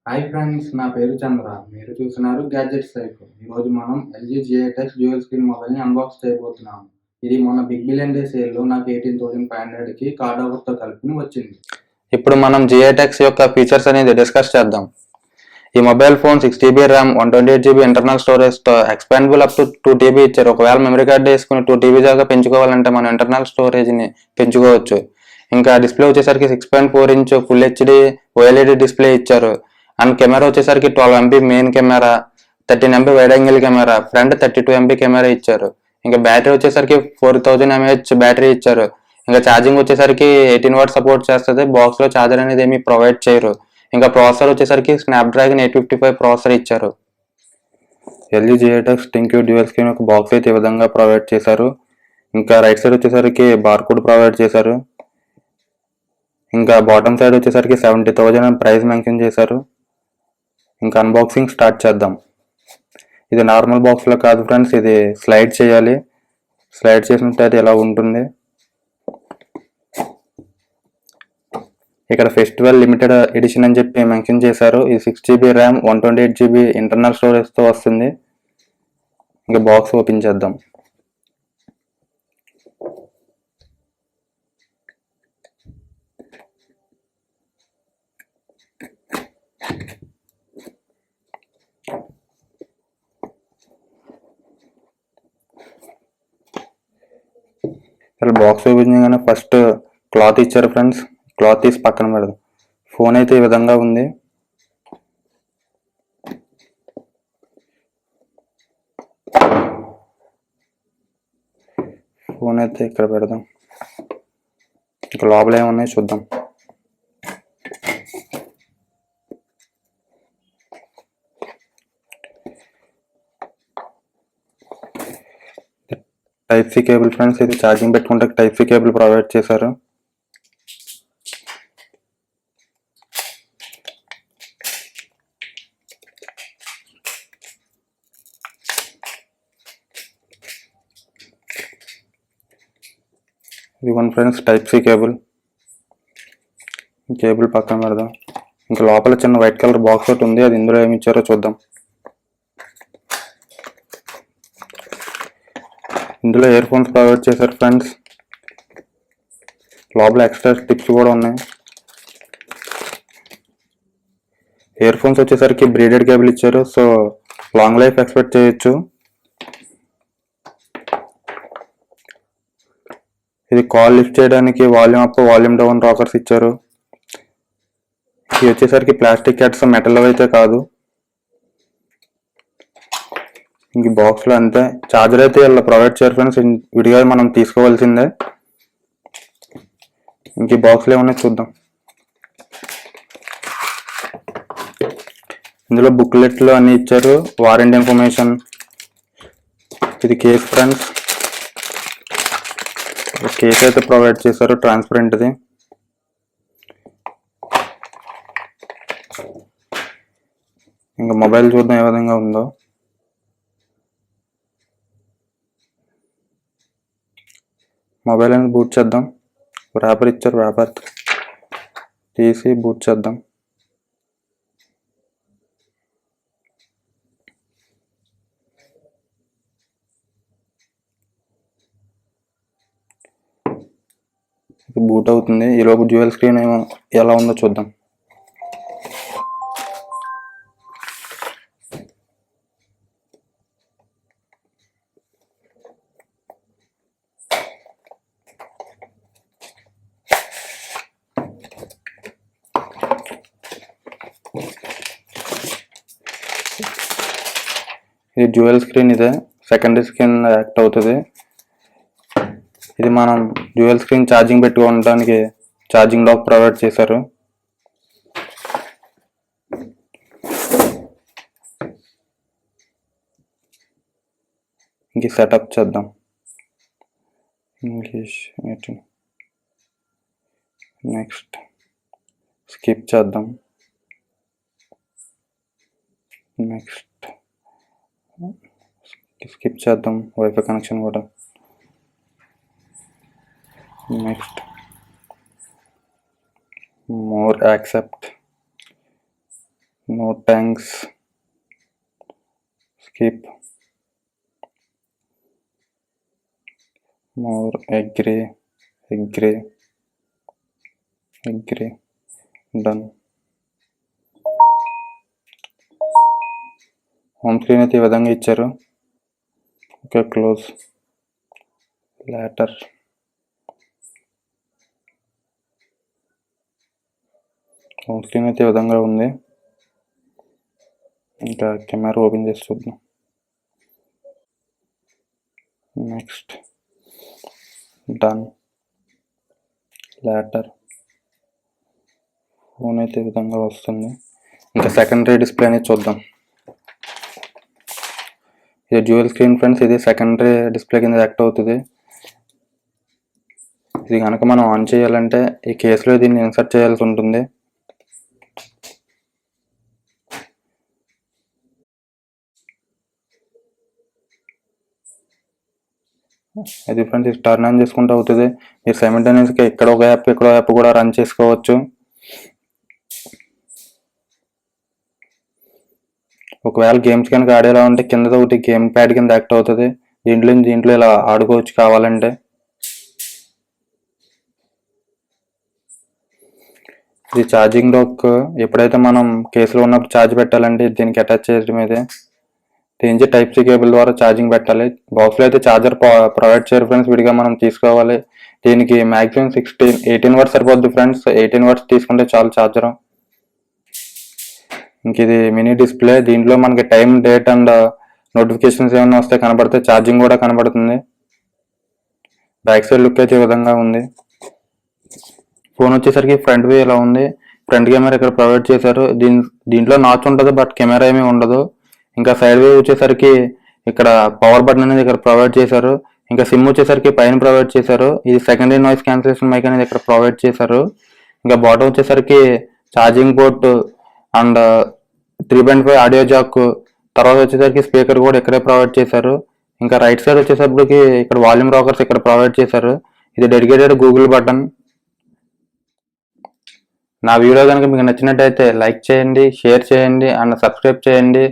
Hi friends, నా పేరు చంద్ర. మీరు చూస్తున్నారు గ్యాడ్జెట్స్ లైఫ్. ఈరోజు మనం ఎల్జీ GI-X డ్యూయల్ స్క్రీన్ మొబైల్ని అన్బాక్స్ చేయబోతున్నాము. ఇది మొన్న బిగ్ బిలియన్ డే సేల్లో నాకు 18,500కి కార్డ్ ఆఫర్తో కలిపి వచ్చింది. ఇప్పుడు మనం GI-X యొక్క ఫీచర్స్ అనేది డిస్కస్ చేద్దాం. ఈ mobile phone 6GB RAM, 128GB internal స్టోరేజ్తో ఎక్స్పాండబుల్ అప్ టు 2TB ఇచ్చారు. ఒకవేళ మెమరీ కార్డ్ వేసుకుని 2TB దాకా పెంచుకోవాలంటే మనం ఇంటర్నల్ స్టోరేజ్ని పెంచుకోవచ్చు. ఇంకా డిస్ప్లే వచ్చేసరికి 6.4 inch full HD OLED display ఇచ్చారు. అండ్ కెమెరా వచ్చేసరికి 12 MB main camera, 13 MB wide angle camera, front 32 MB camera ఇచ్చారు. ఇంకా బ్యాటరీ వచ్చేసరికి 4000 mAh బ్యాటరీ ఇచ్చారు. ఇంకా ఛార్జింగ్ వచ్చేసరికి 18 వాట్ సపోర్ట్ చేస్తుంది. బాక్స్లో ఛార్జర్ అనేది ఏమీ ప్రొవైడ్ చేయరు. ఇంకా ప్రాసెసర్ వచ్చేసరికి స్నాప్డ్రాగన్ 855 ప్రాసెసర్ ఇచ్చారు. LG GI-X ThinQ dual screen ఒక బాక్స్ అయితే ఈ విధంగా ప్రొవైడ్ చేశారు. ఇంకా రైట్ సైడ్ వచ్చేసరికి బార్కోడ్ ప్రొవైడ్ చేశారు. ఇంకా బాటమ్ సైడ్ వచ్చేసరికి 70,000 అని ప్రైస్ మెన్షన్ చేశారు. ఇంకా అన్బాక్సింగ్ స్టార్ట్ చేద్దాం. ఇది నార్మల్ బాక్స్లో కాదు ఫ్రెండ్స్, ఇది స్లైడ్ చేయాలి. స్లైడ్ చేసినట్టయితే ఇలా ఉంటుంది. ఇక్కడ ఫెస్టివల్ లిమిటెడ్ ఎడిషన్ అని చెప్పి మెన్షన్ చేశారు. ఇది 6GB ర్యామ్, 128GB ఇంటర్నల్ స్టోరేజ్తో వస్తుంది. ఇంకా బాక్స్ ఓపెన్ చేద్దాం. ఇలా బాక్స్ ఓపెన్ చేయగానే ఫస్ట్ క్లాత్ ఇచ్చారు ఫ్రెండ్స్. క్లాత్ తీసి పక్కన పెడదాం. ఫోన్ అయితే ఈ విధంగా ఉంది. ఫోన్ అయితే ఇక్కడ పెడదాం. ఇంకా లోపల ఏమున్నాయో చూద్దాం. టైప్ సి కేబుల్ ఫ్రెండ్స్, ఇది ఛార్జింగ్ పెట్టుకుంటే టైప్ సి కేబుల్ ప్రొవైడ్ చేశారు. ఇదిగోండి friends type C cable. Cable పక్కన పెడదాం. ఇంకా లోపల చిన్న వైట్ కలర్ బాక్స్ ఒకటి ఉంది, అది ఇందులో ఏమి ఇచ్చారో చూద్దాం. ఇందులో ఇయర్ ఫోన్స్ ప్రొవైడ్ చేశారు ఫ్రెండ్స్. లోపల ఎక్స్ట్రా టిప్స్ కూడా ఉన్నాయి. ఇయర్ ఫోన్స్ వచ్చేసరికి బ్రీడెడ్ కేబుల్ ఇచ్చారు, సో లాంగ్ లైఫ్ ఎక్స్పెక్ట్ చేయొచ్చు. ఇది కాల్ లిఫ్ట్ చేయడానికి volume up, volume down rockers ఇచ్చారు. ఇది వచ్చేసరికి ప్లాస్టిక్ క్యాట్స్, మెటల్ అయితే కాదు. ఇంక బాక్స్లో అంతే. ఛార్జర్ అయితే ఇలా ప్రొవైడ్ చేయరు ఫ్రెండ్స్, విడిగా మనం తీసుకోవాల్సిందే. ఇంక బాక్స్లో ఏమన్నా చూద్దాం. ఇందులో బుక్లెట్లు అన్నీ ఇచ్చారు, వారంటీ ఇన్ఫర్మేషన్. ఇది కేస్ ఫ్రెండ్స్, కేస్ అయితే ప్రొవైడ్ చేశారు, ట్రాన్స్పరెంట్ది. ఇంకా మొబైల్ చూద్దాం ఏ విధంగా ఉందో. మొబైల్ అనేది బూట్ చేద్దాం. ర్యాపర్ ఇచ్చారు, ర్యాపర్ తీసి బూట్ చేద్దాం. బూట్ అవుతుంది. ఈలోపు డ్యూయల్ స్క్రీన్ ఏమో ఎలా ఉందో చూద్దాం. ఇది డ్యూయల్ స్క్రీన్, ఇదే సెకండరీ స్క్రీన్ యాక్ట్ అవుతుంది. ఇది మనం డ్యూయల్ స్క్రీన్ ఛార్జింగ్ పెట్టుకోవడానికి ఛార్జింగ్ డాక్ ప్రొవైడ్ చేశారు. ఇంక సెటప్ చేద్దాం. ఇంగ్లీష్ మీటింగ్, నెక్స్ట్ స్కిప్ చేద్దాం. నెక్స్ట్ స్కిప్ చేద్దాం, వైఫై కనెక్షన్ కూడా. Next more accept. No thanks, skip, more, agree, done. Home screen అయితే ఈ విధంగా ఇచ్చారు. Okay, close. Later, home screen అయితే ఈ విధంగా ఉంది. ఇంకా కెమెరా ఓపెన్ చేసి చూద్దాం. Next, done, later. ఫోన్ అయితే ఈ విధంగా వస్తుంది. ఇంకా సెకండరీ డిస్ప్లే అనేది చూద్దాం. ఇది డ్యూయల్ స్క్రీన్ ఫ్రెండ్స్. ఇది సెకండరీ డిస్ప్లే కింద యాక్ట్ అవుతుంది. ఇది కనుక మనం ఆన్ చేయాలంటే ఈ కేసులో దీన్ని ఇన్సర్ట్ చేయాల్సి ఉంటుంది. ఇది ఫ్రెండ్స్, ఇది టర్న్ ఆన్ చేసుకుంటూ అవుతుంది. మీరు సైమల్టేనియస్గా ఇక్కడ ఒక యాప్ కూడా రన్ చేసుకోవచ్చు. ఒకవేళ గేమ్స్ కనుక ఆడేలా ఉంటే కింద ఒకటి గేమ్ ప్యాడ్ కింద యాక్ట్ అవుతుంది. దీంట్లో ఇలా ఆడుకోవచ్చు కావాలంటే. ఇది ఛార్జింగ్ డోక్. ఎప్పుడైతే మనం కేసులో ఉన్నప్పుడు ఛార్జ్ పెట్టాలంటే దీనికి అటాచ్ చేయడం ఇదే. దీనికి టైప్ సి కేబుల్ ద్వారా ఛార్జింగ్ పెట్టాలి. బాక్స్లో అయితే ఛార్జర్ ప్రొవైడ్ చేయరు ఫ్రెండ్స్, విడిగా మనం తీసుకోవాలి. దీనికి మ్యాక్సిమం 18 వాట్స్ సరిపోద్ది ఫ్రెండ్స్. 18 వాట్స్ తీసుకుంటే చాలు ఛార్జర్. ఇంక ఇది మినీ డిస్ప్లే. దీంట్లో మనకి టైం, డేట్ అండ్ నోటిఫికేషన్స్ ఏమైనా వస్తే కనబడితే ఛార్జింగ్ కూడా కనబడుతుంది. బ్యాక్ సైడ్ లుక్ అయితే ఈ విధంగా ఉంది. ఫోన్ వచ్చేసరికి ఫ్రంట్ వ్యూ ఇలా ఉంది. ఫ్రంట్ కెమెరా ఇక్కడ ప్రొవైడ్ చేశారు. దీంట్లో నాచ్ ఉంటుంది, బట్ కెమెరా ఏమీ ఉండదు. ఇంకా సైడ్ వ్యూ వచ్చేసరికి ఇక్కడ పవర్ బటన్ అనేది ఇక్కడ ప్రొవైడ్ చేశారు. ఇంకా సిమ్ వచ్చేసరికి పైన ప్రొవైడ్ చేశారు. ఇది సెకండరీ నాయిస్ క్యాన్సిలేషన్ మైక్ అనేది ఇక్కడ ప్రొవైడ్ చేశారు. ఇంకా బాటమ్ వచ్చేసరికి charging port and 3.5 audio Jack. తర్వాత వచ్చేసరికి స్పీకర్ కూడా ఇక్కడే ప్రొవైడ్ చేశారు. ఇంకా రైట్ సైడ్ వచ్చేసరికి ఇక్కడ వాల్యూమ్ రాకర్స్ ఇక్కడ ప్రొవైడ్ చేశారు. ఇది డెడికేటెడ్ గూగుల్ బటన్. నా వీడియో కనుక మీకు నచ్చినట్టయితే లైక్ చేయండి, షేర్ చేయండి అండ్ సబ్స్క్రైబ్ చేయండి.